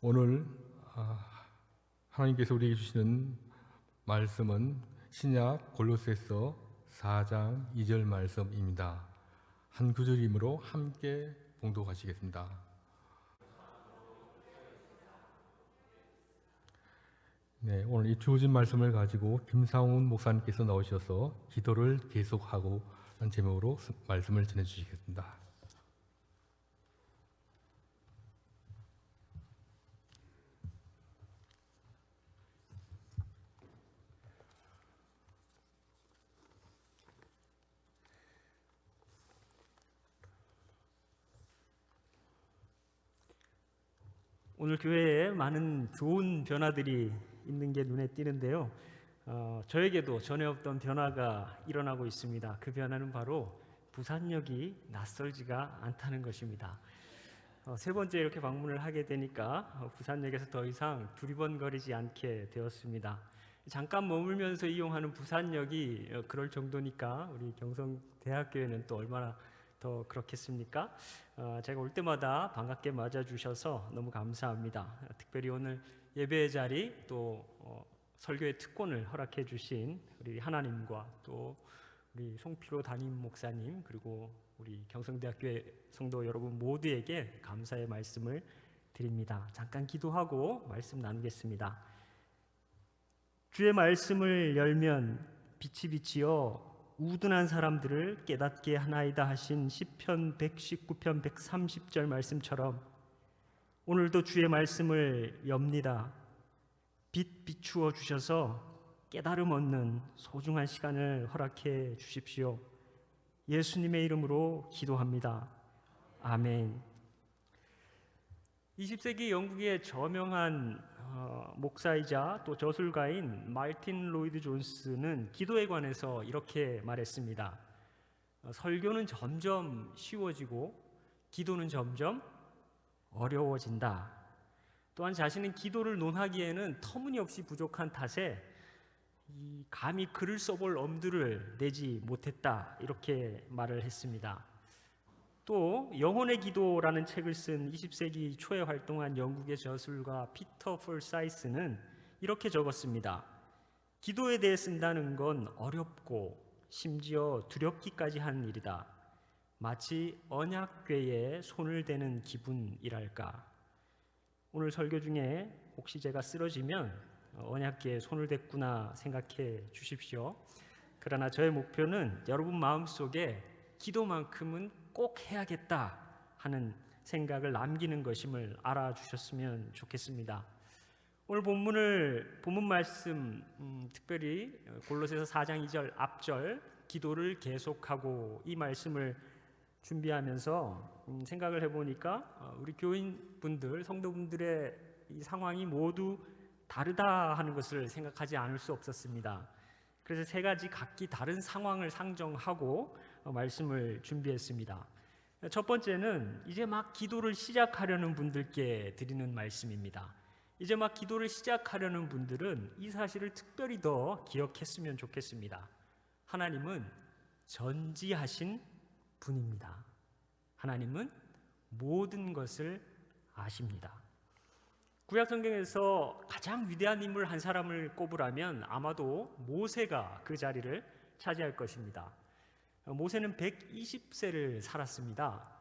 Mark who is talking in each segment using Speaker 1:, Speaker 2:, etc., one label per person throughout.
Speaker 1: 오늘 하나님께서 우리에게 주시는 말씀은 신약 골로새서 4장 2절 말씀입니다. 한 구절이므로 함께 봉독하시겠습니다. 네, 오늘 이 주어진 말씀을 가지고 김상훈 목사님께서 나오셔서 기도를 계속하고 라는 제목으로 말씀을 전해주시겠습니다.
Speaker 2: 오늘 교회에 많은 좋은 변화들이 있는 게 눈에 띄는데요. 저에게도 전에 없던 변화가 일어나고 있습니다. 그 변화는 바로 부산역이 낯설지가 않다는 것입니다. 세 번째 이렇게 방문을 하게 되니까 부산역에서 더 이상 두리번거리지 않게 되었습니다. 잠깐 머물면서 이용하는 부산역이 그럴 정도니까 우리 경성대학교에는 또 얼마나 더 그렇겠습니까? 제가 올 때마다 반갑게 맞아주셔서 너무 감사합니다. 특별히 오늘 예배의 자리 또 설교의 특권을 허락해 주신 우리 하나님과 또 우리 송필호 담임 목사님 그리고 우리 경성대학교의 성도 여러분 모두에게 감사의 말씀을 드립니다. 잠깐 기도하고 말씀 나누겠습니다. 주의 말씀을 열면 빛이 비치어 우둔한 사람들을 깨닫게 하나이다 하신 시편 119편 130절 말씀처럼 오늘도 주의 말씀을 엽니다. 빛 비추어 주셔서 깨달음 얻는 소중한 시간을 허락해 주십시오. 예수님의 이름으로 기도합니다. 아멘. 20세기 영국의 저명한 목사이자 또 저술가인 마틴 로이드 존스는 기도에 관해서 이렇게 말했습니다. 설교는 점점 쉬워지고 기도는 점점 어려워진다. 또한 자신은 기도를 논하기에는 터무니없이 부족한 탓에 감히 글을 써볼 엄두를 내지 못했다. 이렇게 말을 했습니다. 또 영혼의 기도라는 책을 쓴 20세기 초에 활동한 영국의 저술가 피터 폴사이스는 이렇게 적었습니다. 기도에 대해 쓴다는 건 어렵고 심지어 두렵기까지 한 일이다. 마치 언약궤에 손을 대는 기분이랄까. 오늘 설교 중에 혹시 제가 쓰러지면 언약궤에 손을 댔구나 생각해 주십시오. 그러나 저의 목표는 여러분 마음속에 기도만큼은 꼭 해야겠다 하는 생각을 남기는 것임을 알아주셨으면 좋겠습니다. 오늘 본문 말씀 특별히 골로새서 4장 2절 앞절 기도를 계속하고 이 말씀을 준비하면서 생각을 해보니까 우리 교인분들 성도분들의 이 상황이 모두 다르다 하는 것을 생각하지 않을 수 없었습니다. 그래서 세 가지 각기 다른 상황을 상정하고 말씀을 준비했습니다. 첫 번째는 이제 막 기도를 시작하려는 분들께 드리는 말씀입니다. 이제 막 기도를 시작하려는 분들은 이 사실을 특별히 더 기억했으면 좋겠습니다. 하나님은 전지하신 분입니다. 하나님은 모든 것을 아십니다. 구약 성경에서 가장 위대한 인물 한 사람을 꼽으라면 아마도 모세가 그 자리를 차지할 것입니다. 모세는 120세를 살았습니다.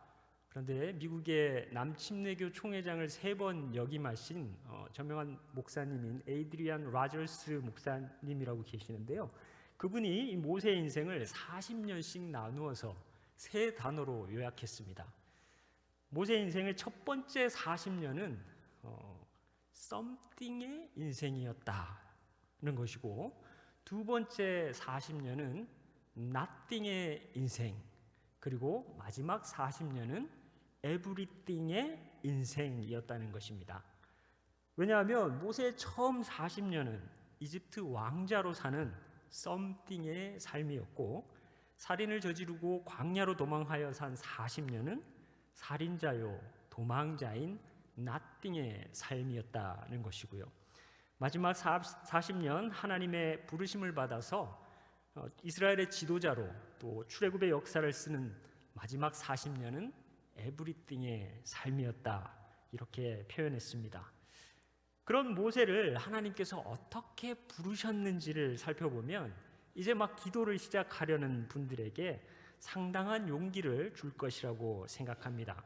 Speaker 2: 그런데 미국의 남침례교 총회장을 3번 역임하신 저명한 목사님인 에이드리안 라저스 목사님이라고 계시는데요. 그분이 이 모세의 인생을 40년씩 나누어서 3단어로 요약했습니다. 모세의 인생의 첫 번째 40년은 something의 인생이었다는 것이고 두 번째 40년은 nothing의 인생, 그리고 마지막 40년은 everything의 인생이었다는 것입니다. 왜냐하면 모세의 처음 40년은 이집트 왕자로 사는 something의 삶이었고 살인을 저지르고 광야로 도망하여 산 40년은 살인자요 도망자인 nothing의 삶이었다는 것이고요. 마지막 40년 하나님의 부르심을 받아서 이스라엘의 지도자로 또 출애굽의 역사를 쓰는 마지막 40년은 everything의 삶이었다 이렇게 표현했습니다. 그런 모세를 하나님께서 어떻게 부르셨는지를 살펴보면 이제 막 기도를 시작하려는 분들에게 상당한 용기를 줄 것이라고 생각합니다.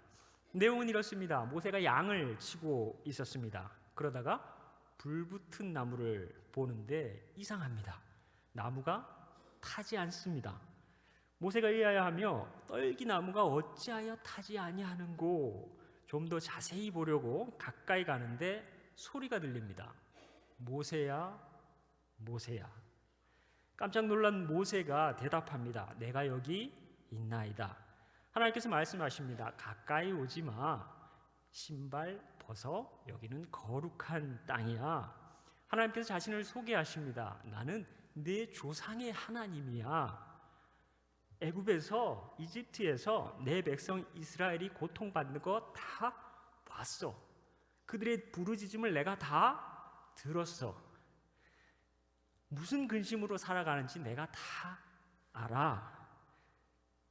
Speaker 2: 내용은 이렇습니다. 모세가 양을 치고 있었습니다. 그러다가 불붙은 나무를 보는데 이상합니다. 나무가 타지 않습니다. 모세가 의아해하며 떨기나무가 어찌하여 타지 아니하는고, 좀 더 자세히 보려고 가까이 가는데 소리가 들립니다. 모세야, 모세야. 깜짝 놀란 모세가 대답합니다. 내가 여기 있나이다. 하나님께서 말씀하십니다. 가까이 오지 마. 신발 벗어. 여기는 거룩한 땅이야. 하나님께서 자신을 소개하십니다. 나는 내 조상의 하나님이야. 애굽에서, 이집트에서 내 백성 이스라엘이 고통받는 거 다 봤어. 그들의 부르짖음을 내가 다 들었어. 무슨 근심으로 살아가는지 내가 다 알아.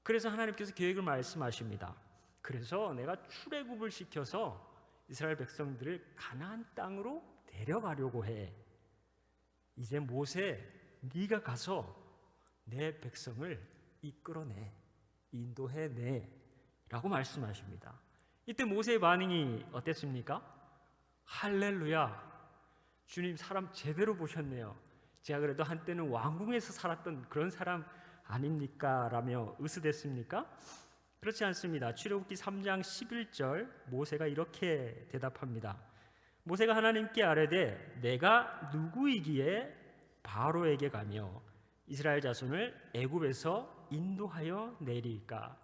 Speaker 2: 그래서 하나님께서 계획을 말씀하십니다. 그래서 내가 출애굽을 시켜서 이스라엘 백성들을 가나안 땅으로 데려가려고 해. 이제 모세, 네가 가서 내 백성을 이끌어내, 인도해내 라고 말씀하십니다. 이때 모세의 반응이 어땠습니까? 할렐루야, 주님 사람 제대로 보셨네요. 제가 그래도 한때는 왕궁에서 살았던 그런 사람 아닙니까? 라며 으스댔습니까? 그렇지 않습니다. 출애굽기 3장 11절 모세가 이렇게 대답합니다. 모세가 하나님께 아뢰되 내가 누구이기에 바로에게 가며 이스라엘 자손을 애굽에서 인도하여 내릴까?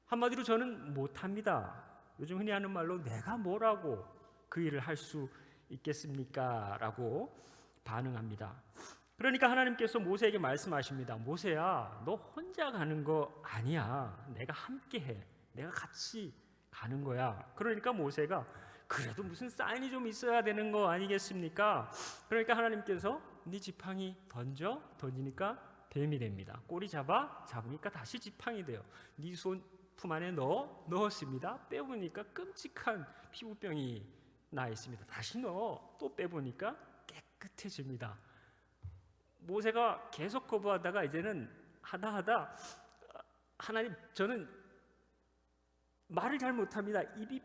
Speaker 2: 한마디로 저는 못합니다. 요즘 흔히 하는 말로 내가 뭐라고 그 일을 할 수 있겠습니까? 라고 반응합니다. 그러니까 하나님께서 모세에게 말씀하십니다. 모세야, 너 혼자 가는 거 아니야. 내가 함께해. 내가 같이 가는 거야. 그러니까 모세가 그래도 무슨 사인이 좀 있어야 되는 거 아니겠습니까? 그러니까 하나님께서 네 지팡이 던지니까 뱀이 됩니다. 꼬리 잡으니까 다시 지팡이 돼요. 네 손 품 안에 넣었습니다. 빼보니까 끔찍한 피부병이 나 있습니다. 다시 또 빼보니까 깨끗해집니다. 모세가 계속 거부하다가 이제는 하다 하나님, 저는 말을 잘 못합니다. 입이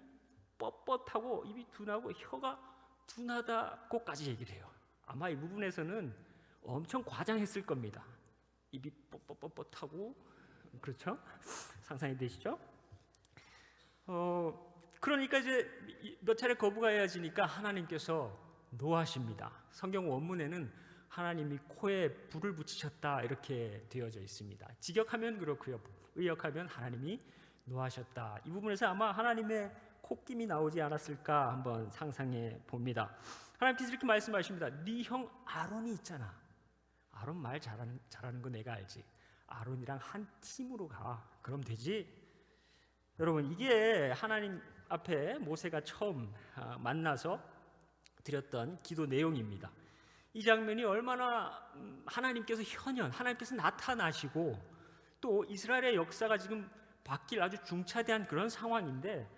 Speaker 2: 뻣뻣하고 입이 둔하고 혀가 둔하다고까지 얘기를 해요. 아마 이 부분에서는 엄청 과장했을 겁니다. 입이 뻣뻣하고, 그렇죠? 상상이 되시죠? 그러니까 이제 몇 차례 거부가 이어지니까 하나님께서 노하십니다. 성경 원문에는 하나님이 코에 불을 붙이셨다 이렇게 되어져 있습니다. 직역하면 그렇고요, 의역하면 하나님이 노하셨다. 이 부분에서 아마 하나님의 콧김이 나오지 않았을까 한번 상상해 봅니다. 하나님께서 이렇게 말씀하십니다. 네 형 아론이 있잖아. 아론 말 잘하는 거 내가 알지. 아론이랑 한 팀으로 가. 그럼 되지? 여러분, 이게 하나님 앞에 모세가 처음 만나서 드렸던 기도 내용입니다. 이 장면이 얼마나 하나님께서 하나님께서 나타나시고 또 이스라엘의 역사가 지금 바뀔 아주 중차대한 그런 상황인데,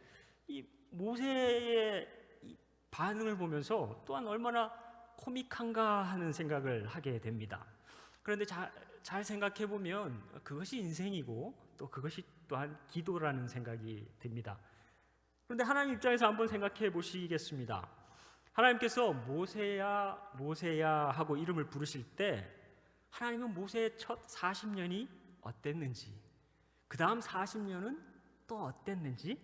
Speaker 2: 이 모세의 이 반응을 보면서 또한 얼마나 코믹한가 하는 생각을 하게 됩니다. 그런데 잘 생각해 보면 그것이 인생이고 또 그것이 또한 기도라는 생각이 듭니다. 그런데 하나님 입장에서 한번 생각해 보시겠습니다. 하나님께서 모세야 모세야 하고 이름을 부르실 때 하나님은 모세의 첫 40년이 어땠는지, 그 다음 40년은 또 어땠는지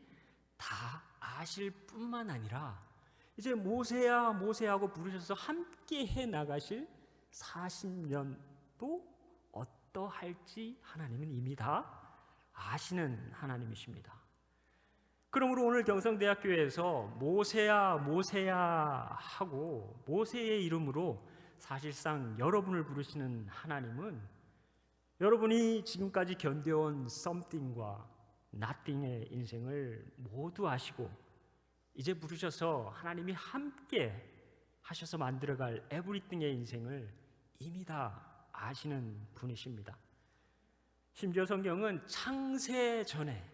Speaker 2: 다 아실 뿐만 아니라 이제 모세야 모세하고 부르셔서 함께 해 나가실 40년도 어떠할지 하나님은 이미 다 아시는 하나님이십니다. 그러므로 오늘 경성대학교에서 모세야 모세야 하고 모세의 이름으로 사실상 여러분을 부르시는 하나님은 여러분이 지금까지 견뎌온 something과 nothing의 인생을 모두 아시고 이제 부르셔서 하나님이 함께 하셔서 만들어갈 everything의 인생을 이미 다 아시는 분이십니다. 심지어 성경은 창세 전에,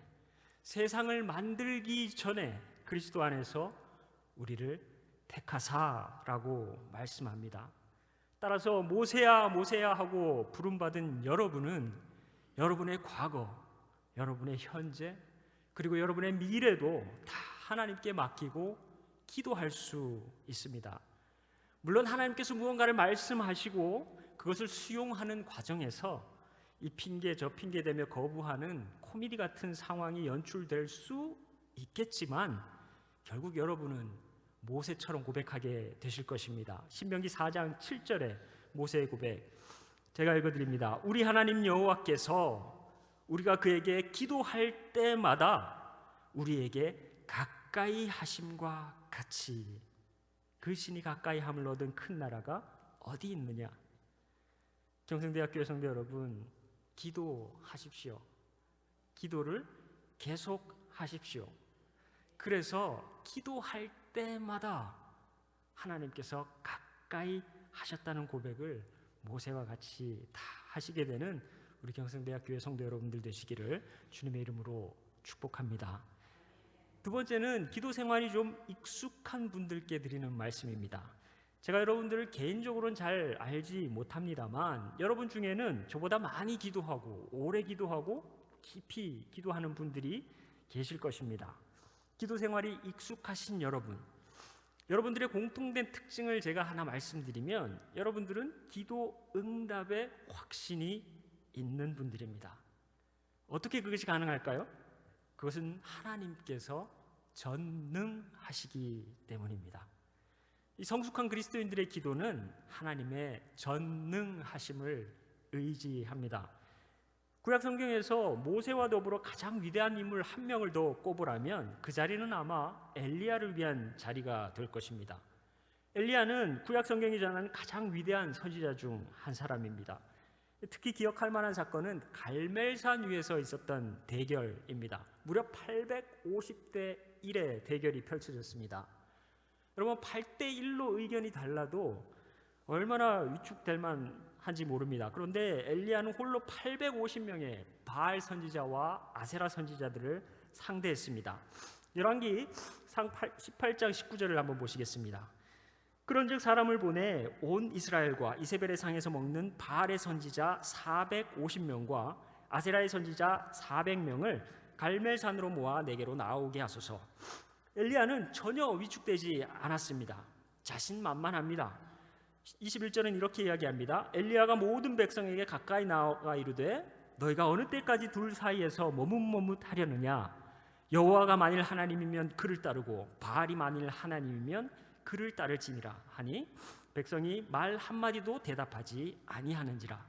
Speaker 2: 세상을 만들기 전에 그리스도 안에서 우리를 택하사라고 말씀합니다. 따라서 모세야 모세야 하고 부름받은 여러분은 여러분의 과거, 여러분의 현재, 그리고 여러분의 미래도 다 하나님께 맡기고 기도할 수 있습니다. 물론 하나님께서 무언가를 말씀하시고 그것을 수용하는 과정에서 이 핑계 저 핑계 대며 거부하는 코미디 같은 상황이 연출될 수 있겠지만 결국 여러분은 모세처럼 고백하게 되실 것입니다. 신명기 4장 7절에 모세의 고백 제가 읽어드립니다. 우리 하나님 여호와께서 우리가 그에게 기도할 때마다 우리에게 가까이 하심과 같이 그 신이 가까이 함을 얻은 큰 나라가 어디 있느냐. 경성대학교 성도 여러분, 기도하십시오. 기도를 계속하십시오. 그래서 기도할 때마다 하나님께서 가까이 하셨다는 고백을 모세와 같이 다 하시게 되는 우리 경성대학교의 성도 여러분들 되시기를 주님의 이름으로 축복합니다. 두 번째는 기도 생활이 좀 익숙한 분들께 드리는 말씀입니다. 제가 여러분들을 개인적으로는 잘 알지 못합니다만 여러분 중에는 저보다 많이 기도하고 오래 기도하고 깊이 기도하는 분들이 계실 것입니다. 기도 생활이 익숙하신 여러분들의 공통된 특징을 제가 하나 말씀드리면 여러분들은 기도 응답에 확신이 있는 분들입니다. 어떻게 그것이 가능할까요? 그것은 하나님께서 전능하시기 때문입니다. 이 성숙한 그리스도인들의 기도는 하나님의 전능하심을 의지합니다. 구약 성경에서 모세와 더불어 가장 위대한 인물 한 명을 더 꼽으라면 그 자리는 아마 엘리야를 위한 자리가 될 것입니다. 엘리야는 구약 성경이 전하는 가장 위대한 선지자 중 한 사람입니다. 특히 기억할 만한 사건은 갈멜산 위에서 있었던 대결입니다. 무려 850대 1의 대결이 펼쳐졌습니다. 여러분 8대 1로 의견이 달라도 얼마나 위축될 만한지 모릅니다. 그런데 엘리야는 홀로 850명의 바알 선지자와 아세라 선지자들을 상대했습니다. 열왕기 18장 19절을 한번 보시겠습니다. 그런즉 사람을 보내 온 이스라엘과 이세벨의 상에서 먹는 바알의 선지자 450명과 아세라의 선지자 400명을 갈멜산으로 모아 내게로 나오게 하소서. 엘리야는 전혀 위축되지 않았습니다. 자신만만합니다. 21절은 이렇게 이야기합니다. 엘리야가 모든 백성에게 가까이 나아가 이르되 너희가 어느 때까지 둘 사이에서 머뭇머뭇하려느냐. 여호와가 만일 하나님이면 그를 따르고 바알이 만일 하나님이면 그를 따를지니라 하니 백성이 말 한마디도 대답하지 아니하는지라.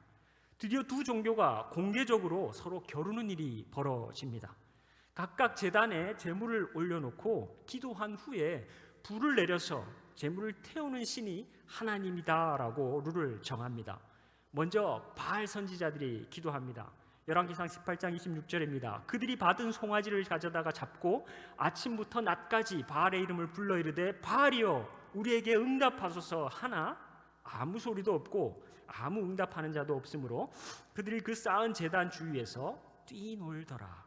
Speaker 2: 드디어 두 종교가 공개적으로 서로 겨루는 일이 벌어집니다. 각각 제단에 제물을 올려놓고 기도한 후에 불을 내려서 제물을 태우는 신이 하나님이다라고 룰을 정합니다. 먼저 바알 선지자들이 기도합니다. 열왕기상 18장 26절입니다. 그들이 받은 송아지를 가져다가 잡고 아침부터 낮까지 바알의 이름을 불러 이르되 바알이여 우리에게 응답하소서 하나 아무 소리도 없고 아무 응답하는 자도 없으므로 그들이 그 쌓은 제단 주위에서 뛰놀더라.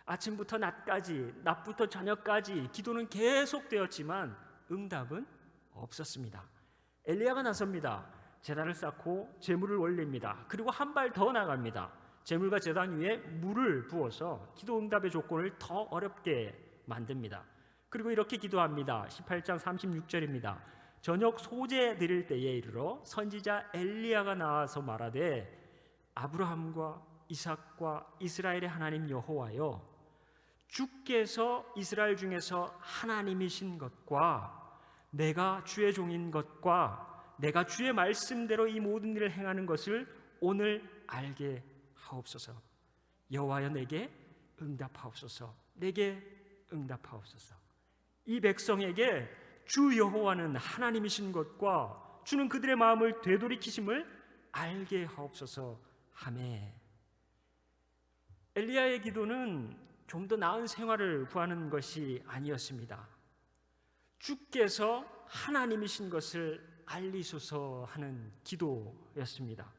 Speaker 2: 아침부터 낮까지 낮부터 저녁까지 기도는 계속되었지만 응답은 없었습니다. 엘리야가 나섭니다. 제단을 쌓고 제물을 올립니다. 그리고 한 발 더 나갑니다. 제물과 제단 위에 물을 부어서 기도 응답의 조건을 더 어렵게 만듭니다. 그리고 이렇게 기도합니다. 18장 36절입니다. 저녁 소제 드릴 때에 이르러 선지자 엘리야가 나와서 말하되 아브라함과 이삭과 이스라엘의 하나님 여호와여 주께서 이스라엘 중에서 하나님이신 것과 내가 주의 종인 것과 내가 주의 말씀대로 이 모든 일을 행하는 것을 오늘 알게 하옵소서. 여호와여 내게 응답하옵소서. 내게 응답하옵소서. 이 백성에게 주 여호와는 하나님이신 것과 주는 그들의 마음을 되돌이키심을 알게 하옵소서 하매. 엘리야의 기도는 좀 더 나은 생활을 구하는 것이 아니었습니다. 주께서 하나님이신 것을 알리소서 하는 기도였습니다.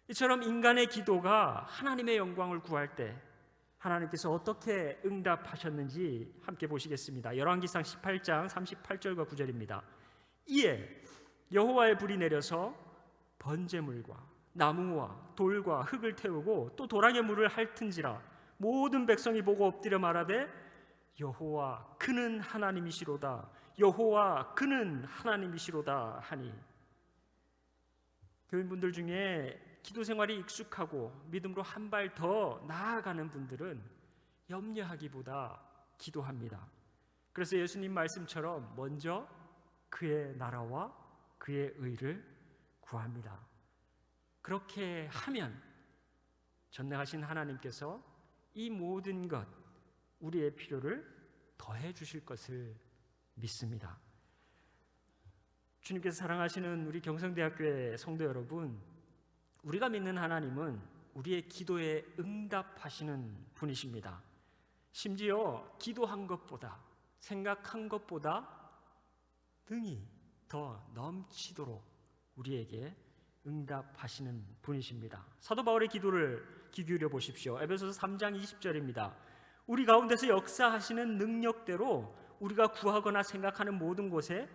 Speaker 2: 이처럼 인간의 기도가 하나님의 영광을 구할 때 하나님께서 어떻게 응답하셨는지 함께 보시겠습니다. 열왕기상 18장 38절과 9절입니다. 이에 여호와의 불이 내려서 번제물과 나무와 돌과 흙을 태우고 또 도랑의 물을 핥은지라 모든 백성이 보고 엎드려 말하되 여호와 그는 하나님이시로다 여호와 그는 하나님이시로다 하니. 교인분들 중에 기도 생활이 익숙하고 믿음으로 한 발 더 나아가는 분들은 염려하기보다 기도합니다. 그래서 예수님 말씀처럼 먼저 그의 나라와 그의 의를 구합니다. 그렇게 하면 전능하신 하나님께서 이 모든 것, 우리의 필요를 더해 주실 것을 믿습니다. 주님께서 사랑하시는 우리 경성대학교의 성도 여러분, 우리가 믿는 하나님은 우리의 기도에 응답하시는 분이십니다. 심지어 기도한 것보다, 생각한 것보다 능히 더 넘치도록 우리에게 응답하시는 분이십니다. 사도 바울의 기도를 귀 기울여 보십시오. 에베소서 3장 20절입니다. 우리 가운데서 역사하시는 능력대로 우리가 구하거나 생각하는 모든 곳에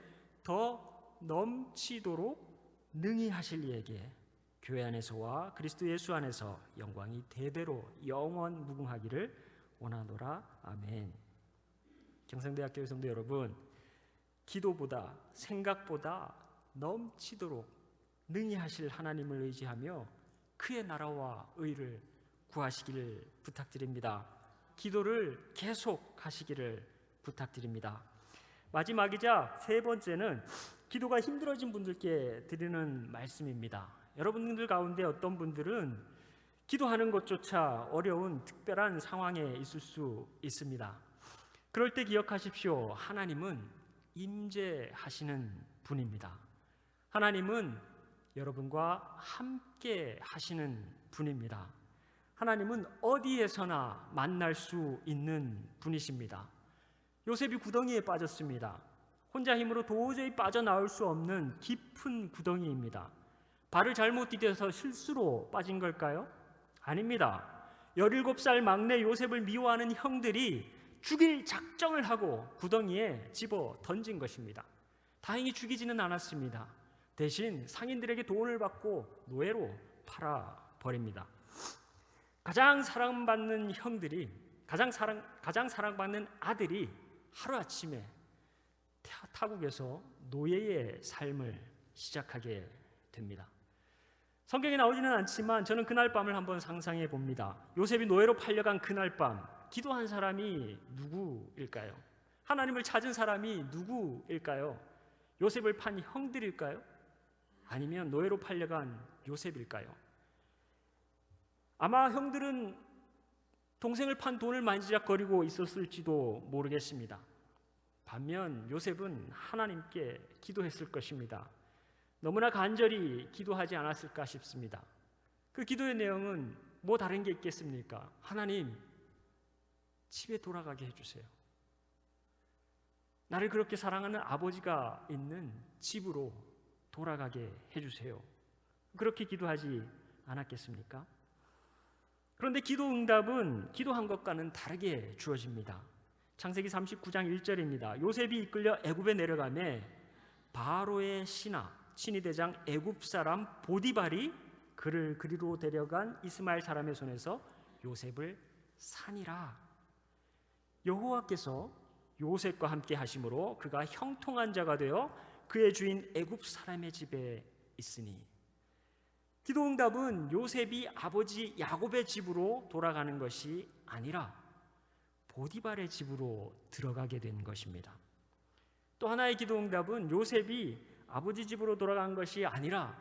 Speaker 2: 더 넘치도록 능히 하실 이에게 교회 안에서와 그리스도 예수 안에서 영광이 대대로 영원 무궁하기를 원하노라. 아멘. 경성대학교 성도 여러분, 기도보다 생각보다 넘치도록 능히 하실 하나님을 의지하며 그의 나라와 의를 구하시기를 부탁드립니다. 기도를 계속 하시기를 부탁드립니다. 마지막이자 세 번째는 기도가 힘들어진 분들께 드리는 말씀입니다. 여러분들 가운데 어떤 분들은 기도하는 것조차 어려운 특별한 상황에 있을 수 있습니다. 그럴 때 기억하십시오. 하나님은 임재하시는 분입니다. 하나님은 여러분과 함께 하시는 분입니다. 하나님은 어디에서나 만날 수 있는 분이십니다. 요셉이 구덩이에 빠졌습니다. 혼자 힘으로 도저히 빠져나올 수 없는 깊은 구덩이입니다. 발을 잘못 디뎌서 실수로 빠진 걸까요? 아닙니다. 17살 막내 요셉을 미워하는 형들이 죽일 작정을 하고 구덩이에 집어 던진 것입니다. 다행히 죽이지는 않았습니다. 대신 상인들에게 돈을 받고 노예로 팔아버립니다. 가장 사랑받는 형들이, 가장 사랑받는 아들이 하루아침에 타국에서 노예의 삶을 시작하게 됩니다. 성경에 나오지는 않지만 저는 그날 밤을 한번 상상해 봅니다. 요셉이 노예로 팔려간 그날 밤, 기도한 사람이 누구일까요? 하나님을 찾은 사람이 누구일까요? 요셉을 판 형들일까요? 아니면 노예로 팔려간 요셉일까요? 아마 형들은 동생을 판 돈을 만지작거리고 있었을지도 모르겠습니다. 반면 요셉은 하나님께 기도했을 것입니다. 너무나 간절히 기도하지 않았을까 싶습니다. 그 기도의 내용은 뭐 다른 게 있겠습니까? 하나님, 집에 돌아가게 해주세요. 나를 그렇게 사랑하는 아버지가 있는 집으로 돌아가게 해주세요. 그렇게 기도하지 않았겠습니까? 그런데 기도 응답은 기도한 것과는 다르게 주어집니다. 창세기 39장 1절입니다. 요셉이 이끌려 애굽에 내려가매 바로의 신이 대장 애굽 사람 보디발이 그를 그리로 데려간 이스마엘 사람의 손에서 요셉을 사니라. 여호와께서 요셉과 함께 하심으로 그가 형통한 자가 되어 그의 주인 애굽 사람의 집에 있으니. 기도 응답은 요셉이 아버지 야곱의 집으로 돌아가는 것이 아니라 보디발의 집으로 들어가게 된 것입니다. 또 하나의 기도 응답은 요셉이 아버지 집으로 돌아간 것이 아니라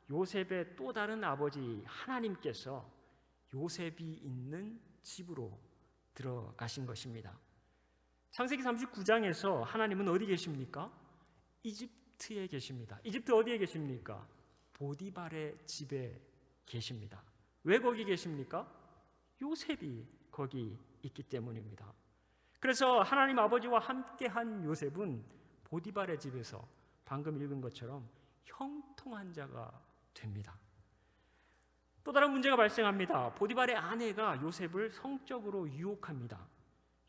Speaker 2: 요셉의 또 다른 아버지 하나님께서 요셉이 있는 집으로 들어가신 것입니다. 창세기 39장에서 하나님은 어디 계십니까? 이집트에 계십니다. 이집트 어디에 계십니까? 보디발의 집에 계십니다. 왜 거기 계십니까? 요셉이 거기 있기 때문입니다. 그래서 하나님 아버지와 함께한 요셉은 보디발의 집에서 방금 읽은 것처럼 형통한 자가 됩니다. 또 다른 문제가 발생합니다. 보디발의 아내가 요셉을 성적으로 유혹합니다.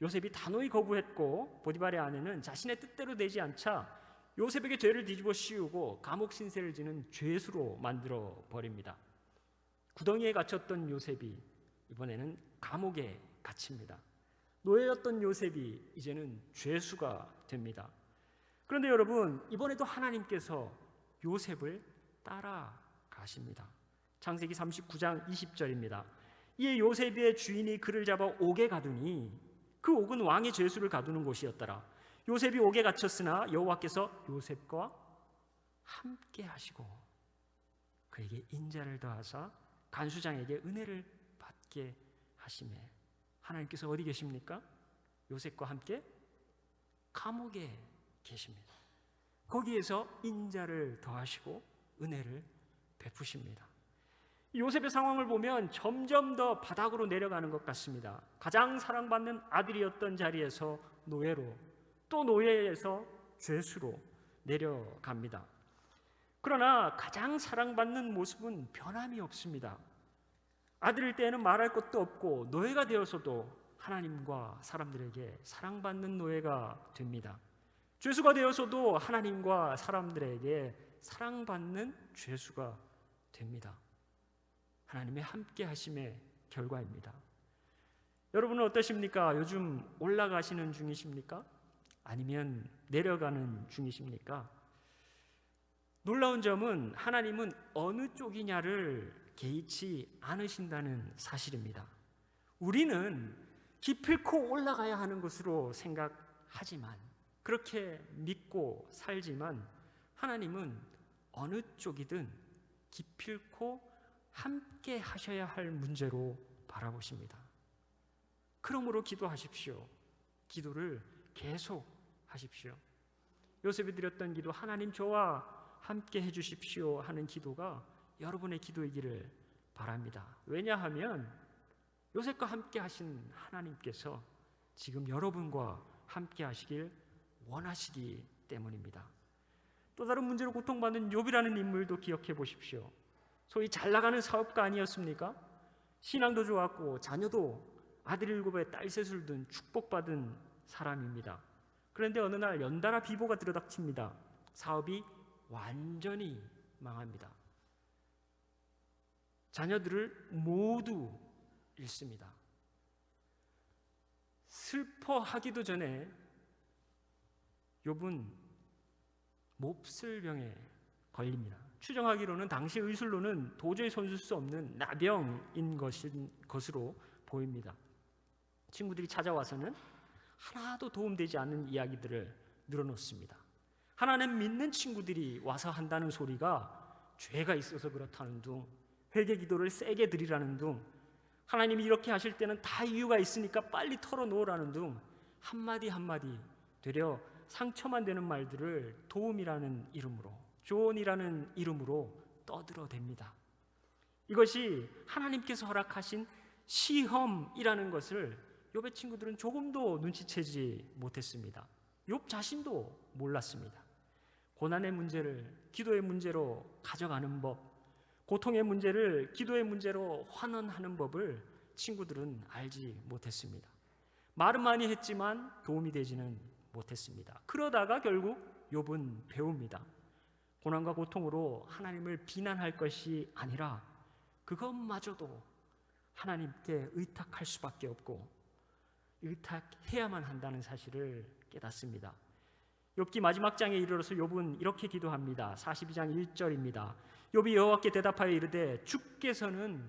Speaker 2: 요셉이 단호히 거부했고 보디발의 아내는 자신의 뜻대로 되지 않자 요셉에게 죄를 뒤집어 씌우고 감옥 신세를 지는 죄수로 만들어 버립니다. 구덩이에 갇혔던 요셉이 이번에는 감옥에 갇힙니다. 노예였던 요셉이 이제는 죄수가 됩니다. 그런데 여러분, 이번에도 하나님께서 요셉을 따라가십니다. 창세기 39장 20절입니다. 이에 요셉의 주인이 그를 잡아 옥에 가두니 그 옥은 왕의 죄수를 가두는 곳이었더라. 요셉이 옥에 갇혔으나 여호와께서 요셉과 함께 하시고 그에게 인자를 더하사 간수장에게 은혜를 받게 하시매. 하나님께서 어디 계십니까? 요셉과 함께 감옥에 계십니다. 거기에서 인자를 더하시고 은혜를 베푸십니다. 요셉의 상황을 보면 점점 더 바닥으로 내려가는 것 같습니다. 가장 사랑받는 아들이었던 자리에서 노예로, 또 노예에서 죄수로 내려갑니다. 그러나 가장 사랑받는 모습은 변함이 없습니다. 아들일 때에는 말할 것도 없고 노예가 되어서도 하나님과 사람들에게 사랑받는 노예가 됩니다. 죄수가 되어서도 하나님과 사람들에게 사랑받는 죄수가 됩니다. 하나님의 함께 하심의 결과입니다. 여러분은 어떠십니까? 요즘 올라가시는 중이십니까? 아니면 내려가는 중이십니까? 놀라운 점은 하나님은 어느 쪽이냐를 개의치 않으신다는 사실입니다. 우리는 기필코 올라가야 하는 것으로 생각하지만, 그렇게 믿고 살지만 하나님은 어느 쪽이든 기필코 함께 하셔야 할 문제로 바라보십니다. 그러므로 기도하십시오. 기도를 계속 하십시오. 요셉이 드렸던 기도, 하나님 저와 함께 해주십시오 하는 기도가 여러분의 기도이기를 바랍니다. 왜냐하면 요셉과 함께 하신 하나님께서 지금 여러분과 함께 하시길 원하시기 때문입니다. 또 다른 문제로 고통받는 욥이라는 인물도 기억해 보십시오. 소위 잘 나가는 사업가 아니었습니까? 신앙도 좋았고 자녀도 아들 7에 딸 셋을 둔 축복받은 사람입니다. 그런데 어느 날 연달아 비보가 들어닥칩니다. 사업이 완전히 망합니다. 자녀들을 모두 잃습니다. 슬퍼하기도 전에 욥은 몹쓸병에 걸립니다. 추정하기로는 당시 의술로는 도저히 손쓸 수 없는 나병인 것으로 보입니다. 친구들이 찾아와서는 하나도 도움되지 않는 이야기들을 늘어놓습니다. 하나님 믿는 친구들이 와서 한다는 소리가 죄가 있어서 그렇다는 둥, 회개 기도를 세게 드리라는 둥, 하나님이 이렇게 하실 때는 다 이유가 있으니까 빨리 털어놓으라는 둥, 한마디 한마디 되려 상처만 되는 말들을 도움이라는 이름으로, 조언이라는 이름으로 떠들어댑니다. 이것이 하나님께서 허락하신 시험이라는 것을 욥의 친구들은 조금도 눈치채지 못했습니다. 욥 자신도 몰랐습니다. 고난의 문제를 기도의 문제로 가져가는 법, 고통의 문제를 기도의 문제로 환원하는 법을 친구들은 알지 못했습니다. 말은 많이 했지만 도움이 되지는 못했습니다. 그러다가 결국 욥은 배웁니다. 고난과 고통으로 하나님을 비난할 것이 아니라 그것마저도 하나님께 의탁할 수밖에 없고 의탁해야만 한다는 사실을 깨닫습니다. 욥기 마지막 장에 이르러서 욥은 이렇게 기도합니다. 42장 1절입니다. 욥이 여호와께 대답하여 이르되 주께서는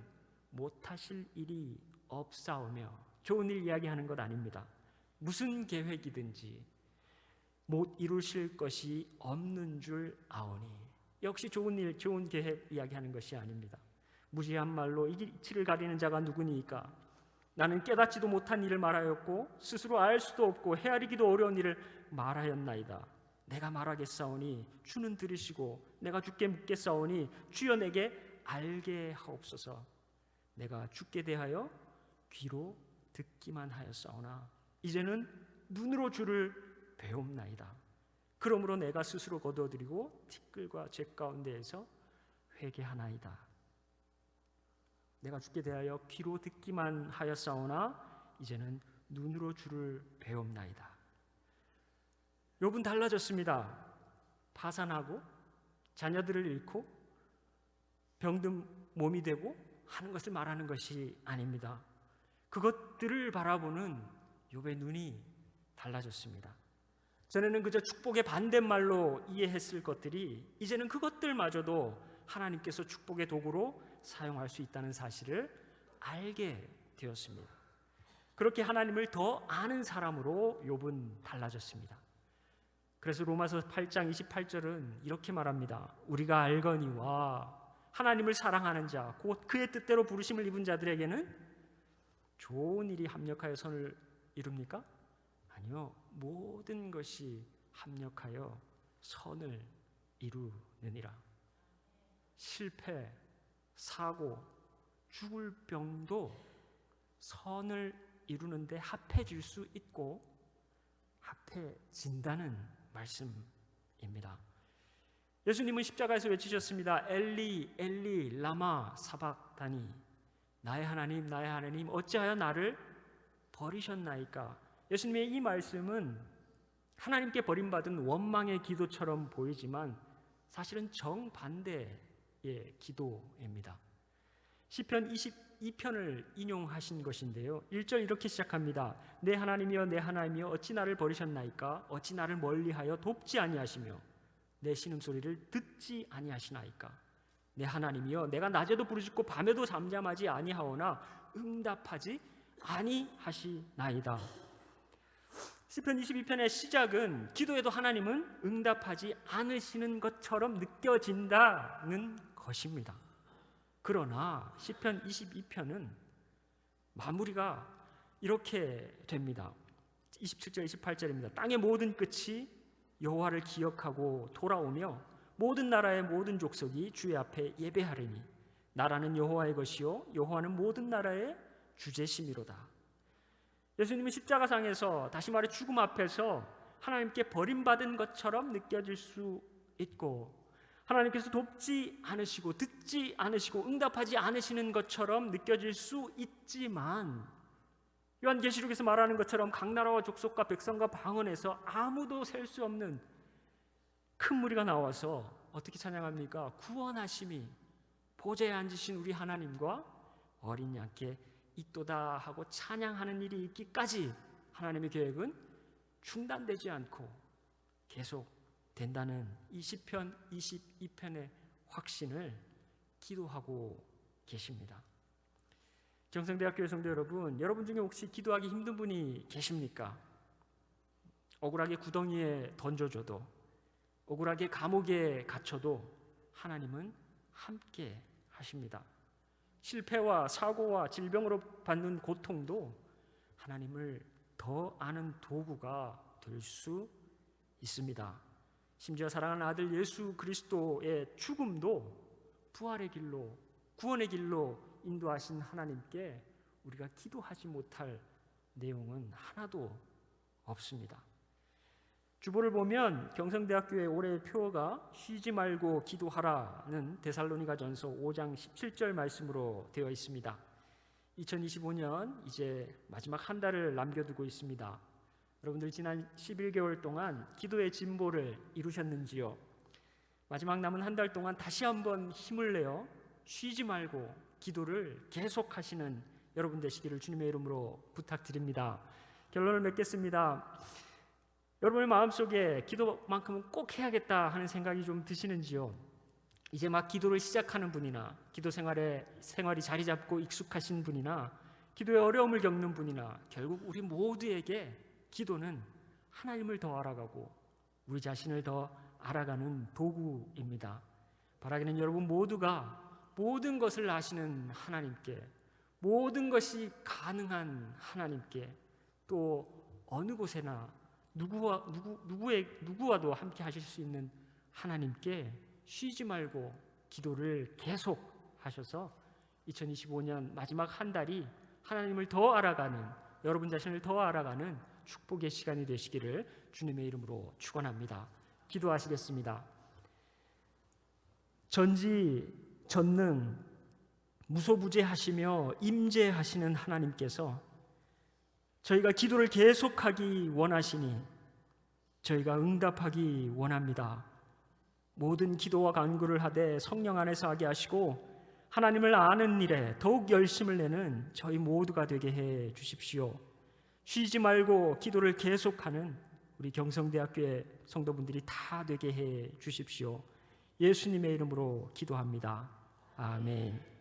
Speaker 2: 못하실 일이 없사오며, 좋은 일 이야기하는 것 아닙니다. 무슨 계획이든지 못 이루실 것이 없는 줄 아오니, 역시 좋은 일, 좋은 계획 이야기하는 것이 아닙니다. 무지한 말로 이치를 가리는 자가 누구니까? 나는 깨닫지도 못한 일을 말하였고 스스로 알 수도 없고 헤아리기도 어려운 일을 말하였나이다. 내가 말하겠사오니 주는 들으시고 내가 주께 묻겠사오니 주여 내게 알게 하옵소서. 내가 주께 대하여 귀로 듣기만 하였사오나 이제는 눈으로 주를 배움나이다. 그러므로 내가 스스로 거두어드리고 티끌과 재 가운데에서 회개하나이다. 내가 주께 대하여 귀로 듣기만 하였사오나 이제는 눈으로 주를 배웁나이다. 욥은 달라졌습니다. 파산하고 자녀들을 잃고 병든 몸이 되고 하는 것을 말하는 것이 아닙니다. 그것들을 바라보는 욥의 눈이 달라졌습니다. 전에는 그저 축복의 반대말로 이해했을 것들이 이제는 그것들마저도 하나님께서 축복의 도구로 사용할 수 있다는 사실을 알게 되었습니다. 그렇게 하나님을 더 아는 사람으로 욥은 달라졌습니다. 그래서 로마서 8장 28절은 이렇게 말합니다. 우리가 알거니와 하나님을 사랑하는 자, 곧 그의 뜻대로 부르심을 입은 자들에게는 좋은 일이 합력하여 선을 이룹니까? 아니요, 모든 것이 합력하여 선을 이루느니라. 실패, 사고, 죽을 병도 선을 이루는데 합해질 수 있고 합해진다는 말씀입니다. 예수님은 십자가에서 외치셨습니다. 엘리 엘리 라마 사박다니, 나의 하나님 어찌하여 나를 버리셨나이까. 예수님의 이 말씀은 하나님께 버림받은 원망의 기도처럼 보이지만 사실은 정반대의 기도입니다. 시편 22편을 인용하신 것인데요, 1절 이렇게 시작합니다. 내 하나님이여 내 하나님이여 어찌 나를 버리셨나이까. 어찌 나를 멀리하여 돕지 아니하시며 내 신음소리를 듣지 아니하시나이까. 내 하나님이여 내가 낮에도 부르짖고 밤에도 잠잠하지 아니하오나 응답하지 아니하시나이다. 시편 22편의 시작은 기도에도 하나님은 응답하지 않으시는 것처럼 느껴진다는 것입니다. 그러나 시편 22편은 마무리가 이렇게 됩니다. 27절 28절입니다. 땅의 모든 끝이 여호와를 기억하고 돌아오며 모든 나라의 모든 족속이 주의 앞에 예배하리니 나라는 여호와의 것이요 여호와는 모든 나라의 주제심이로다. 예수님은 십자가상에서, 다시 말해 죽음 앞에서 하나님께 버림받은 것처럼 느껴질 수 있고 하나님께서 돕지 않으시고 듣지 않으시고 응답하지 않으시는 것처럼 느껴질 수 있지만, 요한계시록에서 말하는 것처럼 각 나라와 족속과 백성과 방언에서 아무도 셀 수 없는 큰 무리가 나와서 어떻게 찬양합니까? 구원하심이 보좌에 앉으신 우리 하나님과 어린 양께 있도다 하고 찬양하는 일이 있기까지 하나님의 계획은 중단되지 않고 계속 된다는 이 시편 22편의 확신을 기도하고 계십니다. 경성대학교의 성도 여러분, 여러분 중에 혹시 기도하기 힘든 분이 계십니까? 억울하게 구덩이에 던져줘도, 억울하게 감옥에 갇혀도 하나님은 함께 하십니다. 실패와 사고와 질병으로 받는 고통도 하나님을 더 아는 도구가 될 수 있습니다. 심지어 사랑하는 아들 예수 그리스도의 죽음도 부활의 길로, 구원의 길로 인도하신 하나님께 우리가 기도하지 못할 내용은 하나도 없습니다. 주보를 보면 경성대학교의 올해의 표어가 쉬지 말고 기도하라는 데살로니가전서 5장 17절 말씀으로 되어 있습니다. 2025년 이제 마지막 한 달을 남겨두고 있습니다. 여러분들 지난 11개월 동안 기도의 진보를 이루셨는지요? 마지막 남은 한 달 동안 다시 한번 힘을 내어 쉬지 말고 기도를 계속하시는 여러분 되시기를 주님의 이름으로 부탁드립니다. 결론을 맺겠습니다. 여러분의 마음속에 기도만큼은 꼭 해야겠다 하는 생각이 좀 드시는지요? 이제 막 기도를 시작하는 분이나 기도 생활이 자리 잡고 익숙하신 분이나 기도의 어려움을 겪는 분이나 결국 우리 모두에게 기도는 하나님을 더 알아가고 우리 자신을 더 알아가는 도구입니다. 바라기는 여러분 모두가 모든 것을 아시는 하나님께, 모든 것이 가능한 하나님께, 또 어느 곳에나 누구와도 함께 하실 수 있는 하나님께 쉬지 말고 기도를 계속 하셔서 2025년 마지막 한 달이 하나님을 더 알아가는, 여러분 자신을 더 알아가는 축복의 시간이 되시기를 주님의 이름으로 축원합니다. 기도하시겠습니다. 전지 전능 무소부재하시며 임재하시는 하나님께서 저희가 기도를 계속하기 원하시니 저희가 응답하기 원합니다. 모든 기도와 간구를 하되 성령 안에서 하게 하시고 하나님을 아는 일에 더욱 열심을 내는 저희 모두가 되게 해 주십시오. 쉬지 말고 기도를 계속하는 우리 경성대학교의 성도분들이 다 되게 해 주십시오. 예수님의 이름으로 기도합니다. 아멘.